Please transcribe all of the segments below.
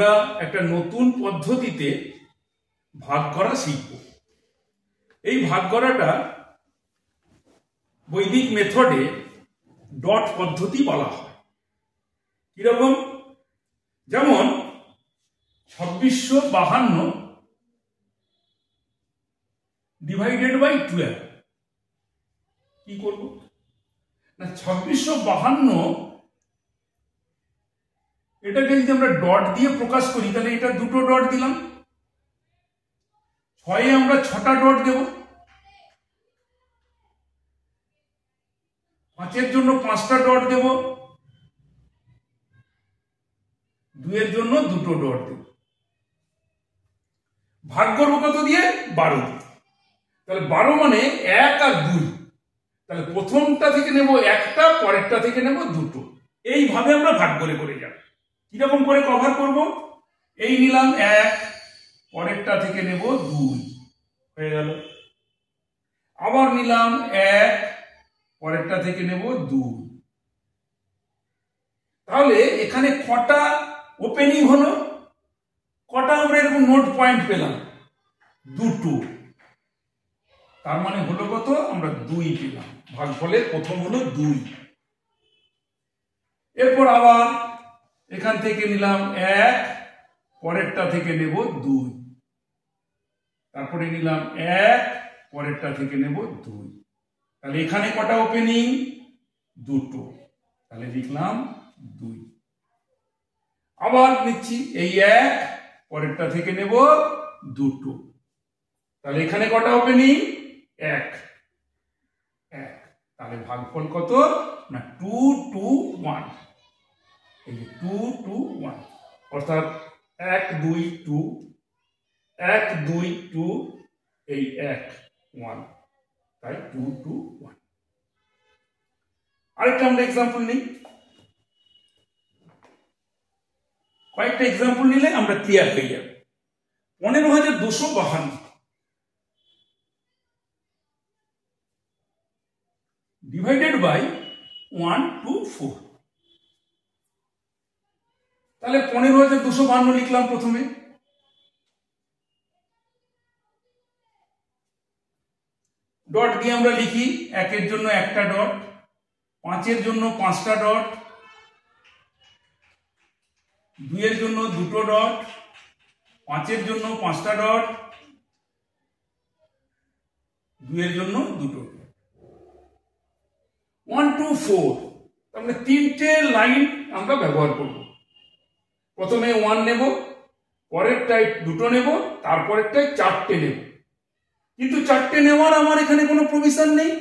আমরা একটা নতুন পদ্ধতিতে ভাগ করা শিখব। এই ভাগ করাটা বৈদিক মেথডে ডট পদ্ধতি বলা হয়। কিরকম? যেমন 2652 ডিভাইডেড বাই 12। কি করব না, 2652 এটাকে যদি আমরা ডট দিয়ে প্রকাশ করি তাহলে এটা দুটো ডট দিলাম, 6 আমরা 6টা ডট দেব, 5 জন্য 5টা ডট দেব, 2 জন্য দুটো ডট দেব। ভাগ করবো কত দিয়ে? 12 দিয়ে। তাহলে 12 মানে 1 আর 2, তাহলে প্রথমটা থেকে নেব একটা, পরেরটা থেকে নেব দুটো। এইভাবে আমরা ভাগ করে করে যাব। কিরকম করে কভার করব? এই নিলাম 1, পরেরটা থেকে নেব 2, হয়ে গেল। আবার নিলাম 1, পরেরটা থেকে নেব 2। তাহলে এখানে কটা ওপেনিং হলো? কটা আমরা এরকম নোট পয়েন্ট পেলাম? দুটো। তার মানে হলো কত? আমরা 2 পেলাম। ভাগফলের প্রথম হলো 2। এরপর আবার এখান থেকে নিলাম 1, পরেরটা থেকে নেব 2, তারপরে নিলাম 1, পরেরটা থেকে নেব 2। তাহলে এখানে কটা ওপেনিং? দুটো। তাহলে লিখলাম 2। আবার নিচ্ছি এই 1, পরেরটা থেকে নেব দুটো। তাহলে এখানে কটা ওপেনিং? 1। তাহলে ভাগফল কত? না 2 2 1। এই যে 2 2 1, অর্থাৎ 1 2 2, 1 2 2, এই 1 1, তাই 2 2 1। আরেকটা আমরা এক্সাম্পল নিই। কয়েকটা এক্সাম্পল নিলে আমরা ক্লিয়ার হয়ে যাবে। 15252 ডিভাইডেড বাই 1 2 4। তাহলে 15252 লিখলাম প্রথমে। ডট দিয়ে আমরা লিখি, 1 এর জন্য একটা ডট, 5 এর জন্য 5টা ডট, 2 এর জন্য দুটো ডট, 5 এর জন্য 5টা ডট, 2 এর জন্য দুটো ডট। 1 2 4, তাহলে 3টে লাইন আমরা ব্যবহার করব। প্রথমে 1 নেব, পরেরটায় দুটো নেব, তারপরেরটায় 4টে নেব। কিন্তু 4টে নেওয়ার আমার এখানে কোনো প্রভিশন নেই,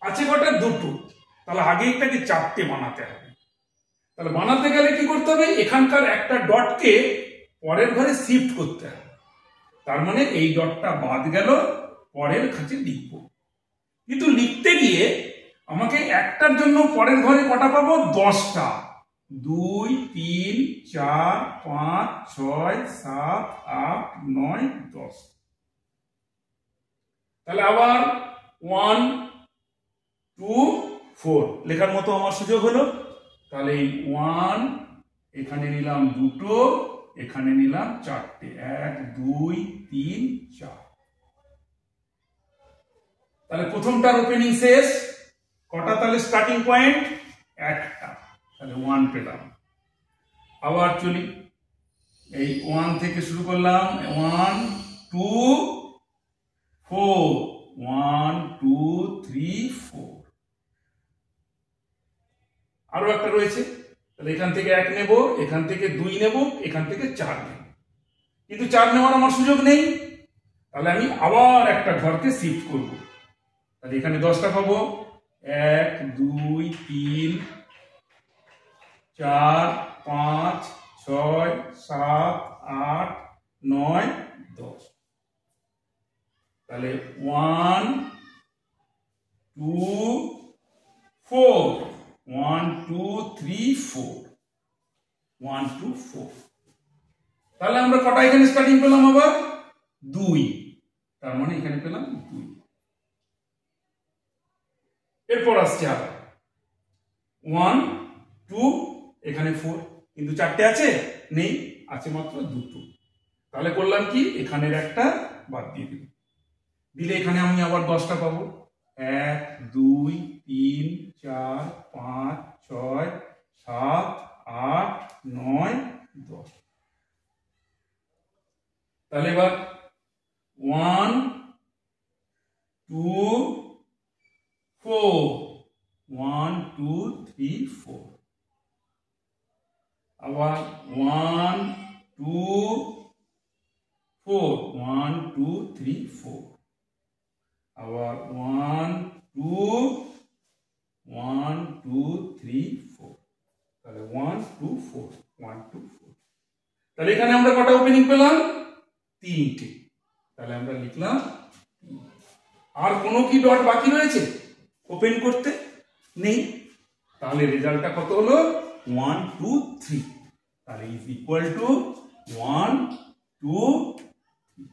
আছে কটা? দুটো। তাহলে আগে এটাকে 4টে বানাতে হবে। তাহলে বানাতে গেলে কি করতে হবে? এখানকার একটা ডটকে পরের ঘরে শিফট করতে হবে। তার মানে এই ডটটা বাদ গেল, পরের কাছে লিখবো। কিন্তু লিখতে গিয়ে আমাকে একটার জন্য পরের ঘরে কটা পাবো? 10টা। 2 3 4 5 6 7 8 9 10। তাহলে আবার 1 2 4 লেখার মতো আমার সুযোগ হলো। তাহলে এই 1 এখানে নিলাম দুটো, এখানে নিলাম 4টে, 1 2 3 4। তাহলে প্রথমটার ওপেনিং শেষ। কটা তাহলে স্টার্টিং পয়েন্ট? একটা। তাহলে 1 পেলাম। আবার চলি, এই 1 থেকে শুরু করলাম, 1 2 4, 1 2 3 4। আরো একটা রয়েছে, তাহলে এখান থেকে 1 নেব, এখান থেকে 2 নেব, এখান থেকে 4 নেব। কিন্তু 4 নেওয়ার আমার সুযোগ নেই। তাহলে আমি আবার একটা ঘরকে শিফট করব। তাহলে এখানে 10টা পাবো, 1 2 3 4 5 6 7 8 9 10। তাহলে 1 2 4, 1 2 3 4, 1 2 4। তাহলে আমরা কটা এখানে স্টার্টিং পেলাম? আবার 2। তার মানে এখানে পেলাম 2। এরপর আসছে আবার 1 2, এখানে 4, কিন্তু 4টে আছে? নেই। আছে মাত্র দুটো। তাহলে করলাম কি, এখানের একটা বাদ দিয়ে দিলাম, দিলে এখানে আমি আবার 10টা পাবো। 1 2 3 4 5 6 7 8 9 10। তাহলে এবার 1 2 4 1 2 3 4, আবার 1 2 4 1 2 3 4, আবার 1 2 1 2 3 4, তাহলে 1 2 4 1 2 4। তাহলে এখানে আমরা কটা ওপেনিং পেলাম? 3টে। তাহলে আমরা লিখলাম। আর কোনো কি ডট বাকি রয়েছে ওপেন করতে? নেই। তাহলে রেজাল্টটা কত হলো? 1 2 3। তাহলে is equal to 1 2 3।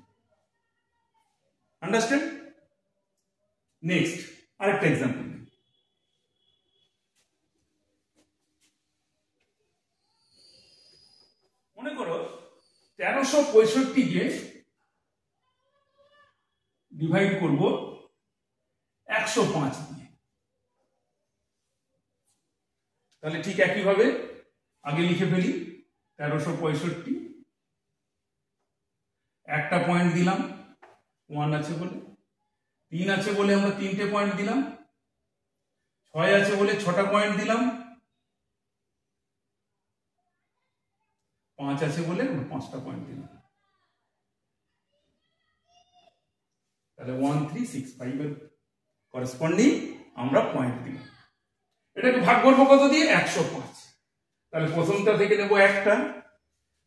Understand? Next আরেকটা এক্সাম্পল। মনে করো 1365 কে ডিভাইড করব 105 দিয়ে। তাহলে ঠিক একইভাবে আগে লিখে ফেলি 1365, একটা পয়েন্ট দিলাম 1 আছে বলে, 3 আছে বলে আমরা 3টে পয়েন্ট দিলাম, 6 আছে বলে 6টা পয়েন্ট দিলাম, 5 আছে বলে আমরা 5টা পয়েন্ট দিলাম। তাহলে 1 3 6 5 এর করেসপন্ডিং আমরা পয়েন্ট দিলাম। এটাকে ভাগ করবো কত দিয়ে? 105। তাহলে প্রথমটা থেকে নেব একটা,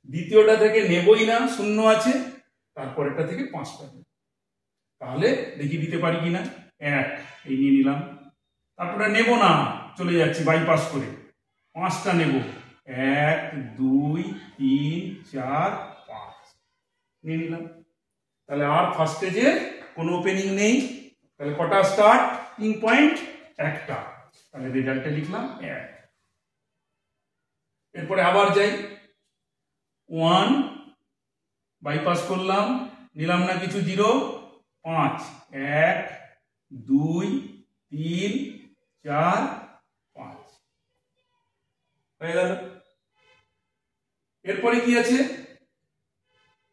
দ্বিতীয়টা থেকে নেবই না, শূন্য আছে, তারপরেরটা থেকে 5টা নেব। তাহলে দেখি দিতে পারি কিনা। 1 এই নিয়ে নিলাম, তারপরে নেব না, চলে যাচ্ছি বাইপাস করে, 5টা নেব, 1 2 3 4 5 নিয়ে নিলাম। তাহলে আর ফার্স্ট স্টেজে কোনো ওপেনিং নেই। তাহলে কটা স্টার্টিং পয়েন্ট? একটা। তাহলে রেজাল্টে লিখলাম 1। এরপরে আবার যাই, 1 বাইপাস করলাম, নিলাম না কিছু, 0 5 1 2 3 4 5 হয়ে গেল। এরপরে কি আছে?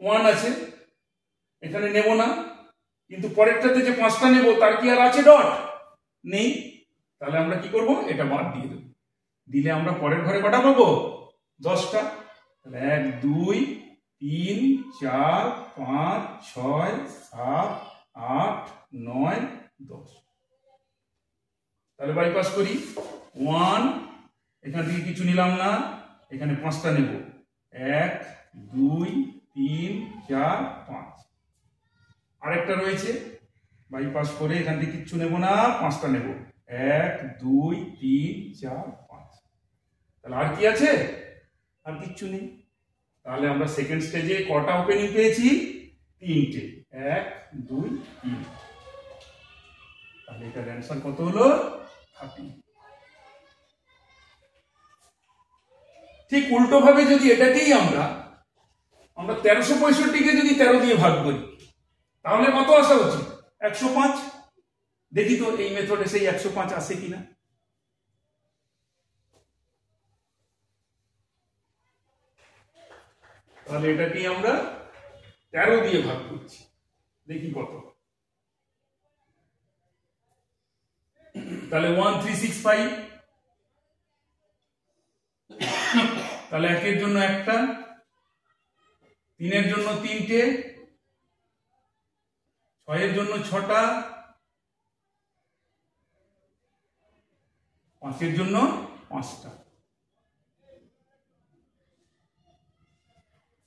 1 আছে, এখানে নেব না, কিন্তু পরেরটাতে যে 5টা নেব তার কি আর আছে ডট? নেই। তাহলে আমরা কি করব? এটা বাদ দিয়ে দেব। দিলে আমরা পরের ঘরে কটা পাবো? 10টা। তাহলে 1 2 3 4 5 6 7 8 9 10। তাহলে বাইপাস করি, 1 এখান থেকে কিছু নিলাম না, এখানে 5টা নেব, 1 2 3 4 5। আরেকটা রয়েছে, বাইপাস করে এখান থেকে কিচ্ছু নেব না, 5টা নেব, 1 2 3 4 5। তাহলে আর কি আছে? আর কিচ্ছু নেই। তাহলে আমরা সেকেন্ড স্টেজে কটা ওপেনিং পেয়েছি? 3টে, 1 2 3। তাহলে এটার অ্যান্সার কত হলো? 30। ঠিক উল্টো ভাবে যদি এটাকেই আমরা 1365কে যদি 13 দিয়ে ভাগ করি, তাহলে কত আসা উচিত? 105। দেখি তো এই মেথডে সেই 105 আসে কিনা। তাহলে এটাকেই আমরা 13 দিয়ে ভাগ করছি, দেখি কত। তাহলে 1365, তাহলে 1 এর জন্য একটা, 3 এর জন্য 3টে, 6 এর জন্য 6টা, 5 এর জন্য 5টা।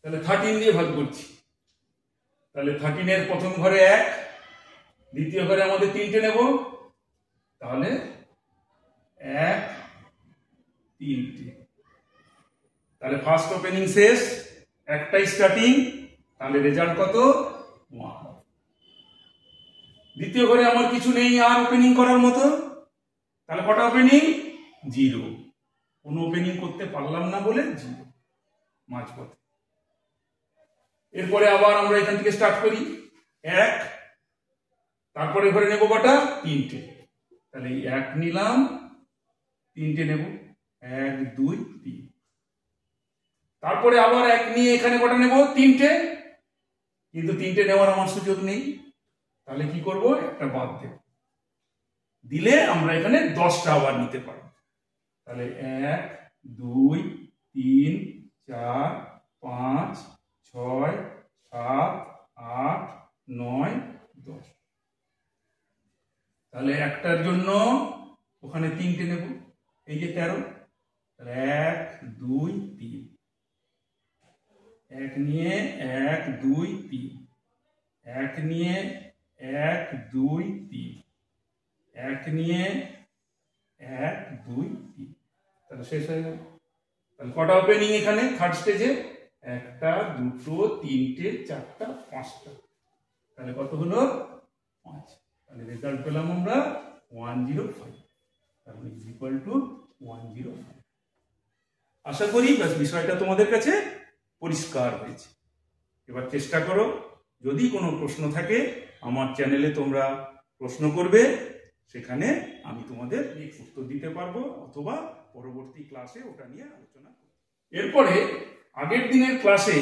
তাহলে 13 দিয়ে ভাগ করছি। তাহলে 13 এর প্রথম ঘরে 1, দ্বিতীয় ঘরে আমাদের 3টে নেব, তাহলে 1 3টে। তাহলে ফার্স্ট ওপেনিং শেষ, একটাই স্টার্টিং, তাহলে রেজাল্ট কত? 1। দ্বিতীয় ঘরে আমার কিছু নেই আর ওপেনিং করার মতো, তাহলে কটা ওপেনিং? 0। কোনো ওপেনিং করতে পারলাম না বলে 0 মাঝপথে। এরপরে আবার আমরা এখান থেকে স্টার্ট করি 1, তারপরে ঘরে নেব কটা 3টে, তাহলে 1 নিলাম, 3টে নেব 1 2 3, তারপরে আবার 1 নিয়ে এখানে কটা নেব 3টে, কিন্তু 3টে নেওয়ার আমার সুযোগ নেই, তাহলে কি করব একটা বাদ দেব, দিলে আমরা এখানে 10টা আবার নিতে পারবো, তাহলে 1 2 3 4 5 6 7 8 9 10, তাহলে একটার জন্য ওখানে 3টে নেব, এই যে 13, তাহলে 1 2 3, 1 নিয়ে 1 2 3, 1 নিয়ে 1 2 3, 1 নিয়ে 1 2 3, তাহলে শেষ হয়ে গেল। তাহলে কটা ওপেনিং এখানে থার্ড স্টেজে, 1টা 2টো 3টে 4টা 5টা, তাহলে কত হলো 5, তাহলে রেজাল্ট পেলাম আমরা 105, তাহলে ইকুয়াল টু 105। আশা করি বিষয়টা তোমাদের কাছে পরিষ্কার হয়েছে। এবার চেষ্টা করো, যদি কোনো প্রশ্ন থাকে আমার চ্যানেলে তোমরা প্রশ্ন করবে, সেখানে আমি তোমাদের উত্তর দিতে পারবো, অথবা পরবর্তী ক্লাসে ওটা নিয়ে আলোচনা করব। এরপরে আগের দিনের ক্লাসে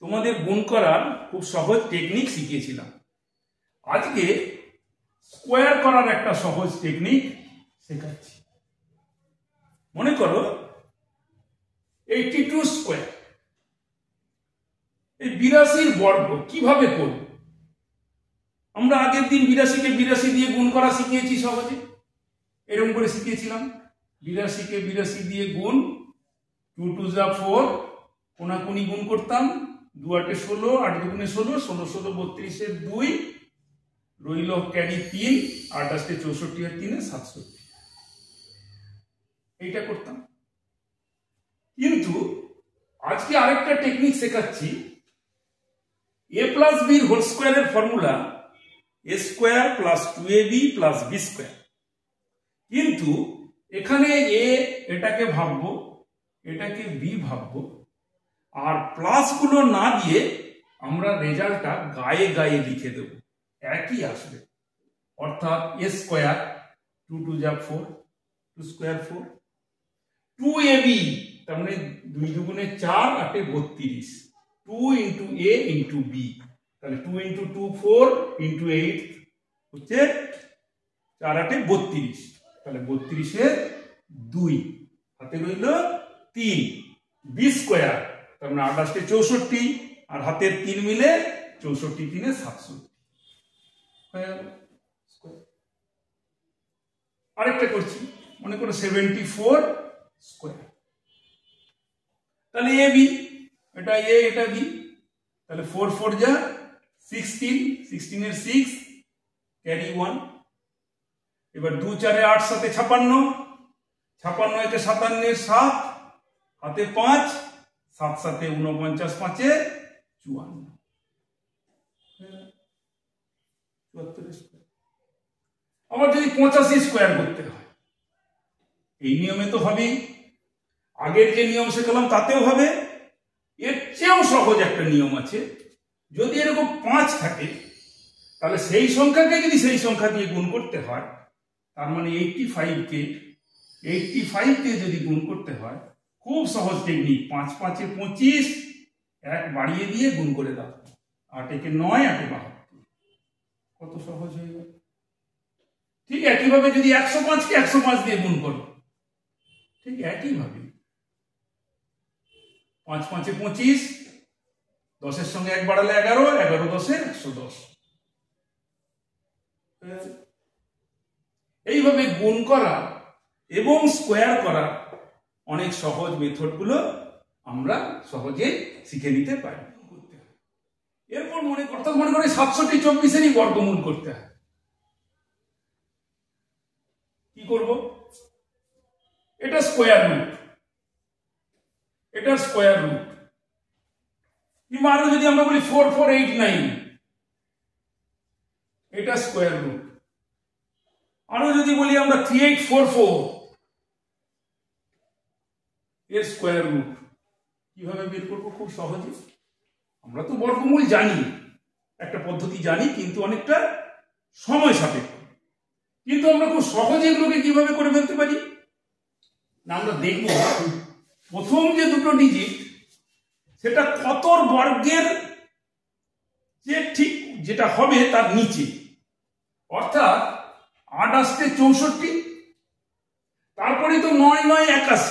তোমাদের গুণ করার খুব সহজ টেকনিক শিখিয়েছিলাম, আজকে স্কোয়ার করার একটা সহজ টেকনিক শেখাচ্ছি। মনে করো 82 স্কোয়ার, এই 82 বর্গ কিভাবে করব? আমরা আগের দিন 82 কে 82 দিয়ে গুণ করা শিখিয়েছি, সহজে এরকম করে শিখিয়েছিলাম, 82 কে 82 দিয়ে গুণ, 2 2 যা 4, কোনাকুনি গুণ করতাম, 2 8 16, 8 2 16, 16 16 32 এর 2, রইল ক্যারি 3, 28 64 এর 3 67, এইটা করতাম। কিন্তু আজকে আরেকটা টেকনিক শেখাচ্ছি, a প্লাস b হোল স্কোয়ারের formula a square plus 2ab plus b square, কিন্তু এখানে a এটাকে ভাববো, এটাকে b ভাববো, আর প্লাস গুলো না দিয়ে আমরা রেজাল্টটা গায়ে গায়ে লিখে দেব, একই আসবে, অর্থাৎ a স্কোয়ার 2 2 যা 4, 2 স্কোয়ার 4, 2ab, তার মানে 2 দুগুণে 4, 8 32, 2 ইন্টু a ইন্টু b, তাহলে 2 ইন্টু 2 4 ইন্টু 8 হচ্ছে 4 8 32, তাহলে 32 এর 2, হাতে রইল 3, b স্কোয়ার, তার মানে 28 64, আর হাতের 3 মিলে 64 3 67 হয়ে গেল স্কোয়ার। আরেকটা করছি, মনে করো 74 স্কোয়ার, তাহলে এ বি, এটা এ এটা বি, তাহলে 4 4 যা 16, 16 এর 6, ক্যারি 1, এবার 2 4 8 7 56, 56 একে 57 এর 7, হাতে 5, 7 7 49, 5 এ 54, 74 স্কোয়ার। আবার যদি 85 স্কোয়ার করতে হয়, এই নিয়মে তো হবেই, আগের যে নিয়ম শেখালাম তাতেও হবে, এর চেয়েও সহজ একটা নিয়ম আছে, যদি এরকম 5 থাকে তাহলে সেই সংখ্যাকে যদি সেই সংখ্যা দিয়ে গুণ করতে হয়, তার মানে 85 কে যদি গুণ করতে হয়, খুব সহজ টেকনিক, 5 5 এ 25, 1 বাড়িয়ে দিয়ে গুণ করে দাও, 8 একে 9, 8 72, কত সহজ হয়ে গেল। ঠিক একইভাবে যদি 105 কে 105 দিয়ে গুণ করো, ঠিক একইভাবে 5 5 এ 25, 10 এর সঙ্গে 1 বাড়ালে 11, 11 10 এ 110, এইভাবে গুণ করা এবং স্কোয়ার করা অনেক সহজ মেথড গুলো আমরা সহজে শিখে নিতে পারি। এরপর মনে করতে মনে করে 67 24 এরই বর্গমূল করতে হয়, কি করব? এটা স্কোয়ার রুট, এটা স্কোয়ার রুট, কিংবা আরো যদি আমরা বলি 4489, এটা স্কোয়ার রুট, আরো যদি বলি আমরা 3844, এর স্কোয়ার রুট। কিভাবে বের করবো? খুব সহজে আমরা তো বর্গমূল জানি, একটা পদ্ধতি জানি, কিন্তু অনেকটা সময় সাপেক্ষ। কিন্তু আমরা খুব সহজে এগুলোকে কিভাবে করে ফেলতে পারি না, আমরা দেখব প্রথম যে দুটো ডিজিট সেটা কতর বর্গের যে ঠিক যেটা হবে তার নিচে, অর্থাৎ ৮ 64, তারপরে তো ৯ ৯ ৮১।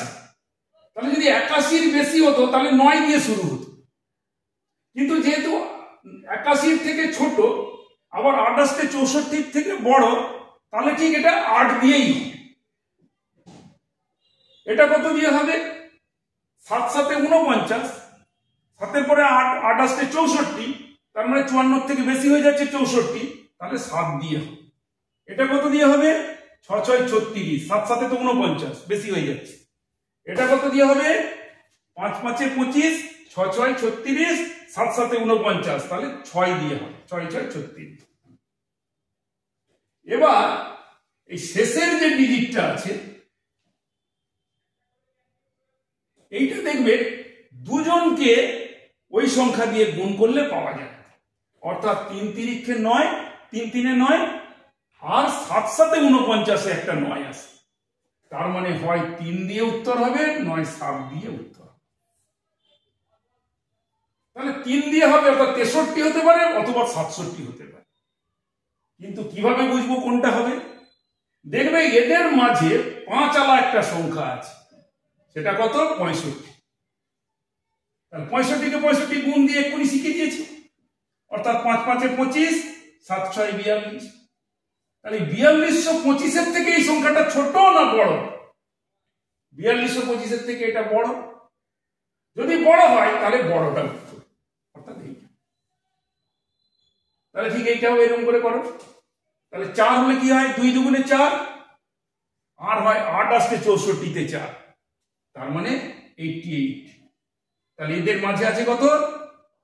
তাহলে যদি ৮১-র বেশি হতো তাহলে ৯ দিয়ে শুরু হতো, কিন্তু যেহেতু ৮১-র থেকে ছোট আবার ২৮ 64-র থেকে বড়, তাহলে ঠিক এটা ৮ দিয়েই হবে। এটা কত দিয়ে হবে? ৭ ৭ ৪৯, ৭-এর পরে ৮ ২৮ 64, তার মানে ৫৪ থেকে বেশি হয়ে যাচ্ছে 64, তাহলে ৭ দিয়ে হবে। এটা কত দিয়ে হবে? ৬ ৬ ৩৬, ৭ ৭ ৪৯, বেশি হয়ে যাচ্ছে। এটা কত দিয়ে হবে? ৫ ৫ ২৫, ৬ ৬ ৩৬, ৭ ৭ ৪৯, তাহলে ৬ দিয়ে হবে, ৬ ৬ ৩৬। এবার এই শেষের যে ডিজিটটা আছে এইটা দেখবে দুজনকে ওই সংখ্যা দিয়ে গুণ করলে পাওয়া যায়, অর্থাৎ ৩ ৩ ৯, ৩ ৩ ৯, আর ৭ ৭ ৪৯ একটা ৯ আছে। তার মানে হয় ৩ দিয়ে উত্তর হবে, নয় ৭ দিয়ে উত্তর হবে। তাহলে ৩ দিয়ে হবে, অর্থাৎ ৬৩ হতে পারে অথবা ৬৭ হতে পারে। কিন্তু কিভাবে বুঝবো কোনটা হবে? দেখবে এদের মাঝে ৫ আলা একটা সংখ্যা আছে, সেটা কত? ৬৫। তাহলে ৬৫-কে ৬৫ গুণ দিয়ে এক্ষুনি শিখে দিয়েছি, অর্থাৎ ৫ ৫ ২৫, ৭ ৬ ৪২। তাহলে ৪২২৫-এর থেকে এই সংখ্যাটা ছোট না বড়? ৪২২৫-এর থেকে এটা বড়। যদি বড় হয় তাহলে বড়টা উত্তর, অর্থাৎ এইটা। তাহলে ঠিক এইটাও এরকম করে করো। তাহলে ৪ হলে কি হয়? ২ দুগুণে ৪, আর হয় ৮ ৮ ৬৪-তে ৪, তার মানে 88। তাহলে এদের মাঝে আছে কত?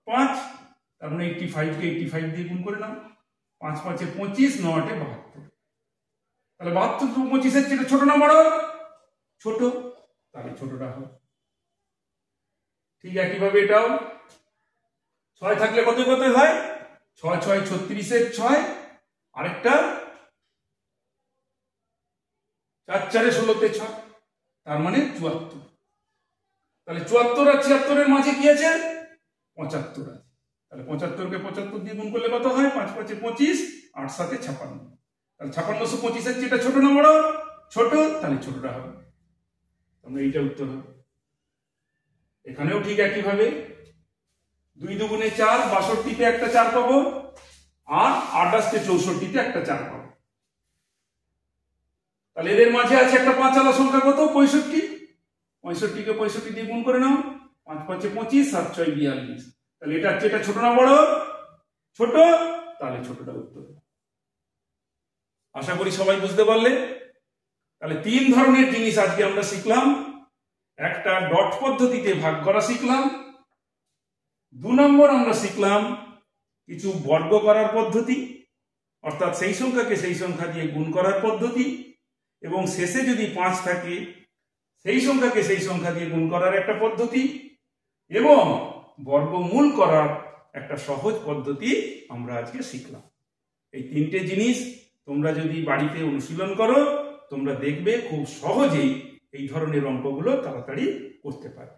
৫, তার মানে 85-কে 85 দিয়ে গুণ করে নাও। ৫ ৫ ২৫, ৯ ৮ ৭২। তাহলে ৭২ ২৫-এর চেয়ে ছোট না বড়? ছোট, তাহলে ছোটটা হবে। ঠিক একইভাবে এটাও ৬ থাকলে কত কত হয়? ৬ ৬ ৩৬-এর ৬, আরেকটা ৪ ৪ ১৬-তে ৬, তার মানে ৭৪। তাহলে ৭৪ আর ৭৬-এর মাঝে কি আছে? ৭৫ আছে। তাহলে ৭৫-কে ৭৫ দিয়ে গুণ করলে কত হয়? ৫ ৫ ২৫, ৮ ৭ ৫৬। তাহলে ৫৬-২৫-এর চেয়ে ছোট না বড়? ছোট, তাহলে ছোটটা হবে। তাহলে এইটা উত্তর হবে। এখানেও ঠিক একইভাবে ২ দুগুণে ৪, ৬২-তে একটা ৪ পাবো, আর ৮ ৮ ৬৪-তে একটা ৪ পাবো। তাহলে এদের মাঝে আছে একটা ৫ আলা সংখ্যা কত? ৬৫। ৬৫-কে ৬৫ দিয়ে গুণ করে নাও। ৫ ৫ ২৫, ৭ ৬ ৪২। তাহলে এটা হচ্ছে, এটা ছোট না বড়? ছোট, তাহলে ছোটটা উত্তর। আশা করি সবাই বুঝতে পারলে। তাহলে ৩ ধরনের জিনিস আজকে আমরা শিখলাম। একটা ডট পদ্ধতিতে ভাগ করা শিখলাম। ২ নম্বর আমরা শিখলাম কিছু বর্গ করার পদ্ধতি, অর্থাৎ সেই সংখ্যাকে সেই সংখ্যা দিয়ে গুণ করার পদ্ধতি, এবং শেষে যদি ৫ থাকে সেই সংখ্যাকে সেই সংখ্যা দিয়ে গুণ করার একটা পদ্ধতি, এবং বর্গমূল করার একটা সহজ পদ্ধতি আমরা আজকে শিখলাম। এই ৩টে জিনিস তোমরা যদি বাড়িতে অনুশীলন করো, তোমরা দেখবে খুব সহজেই এই ধরনের অঙ্কগুলো তাড়াতাড়ি করতে পারবে।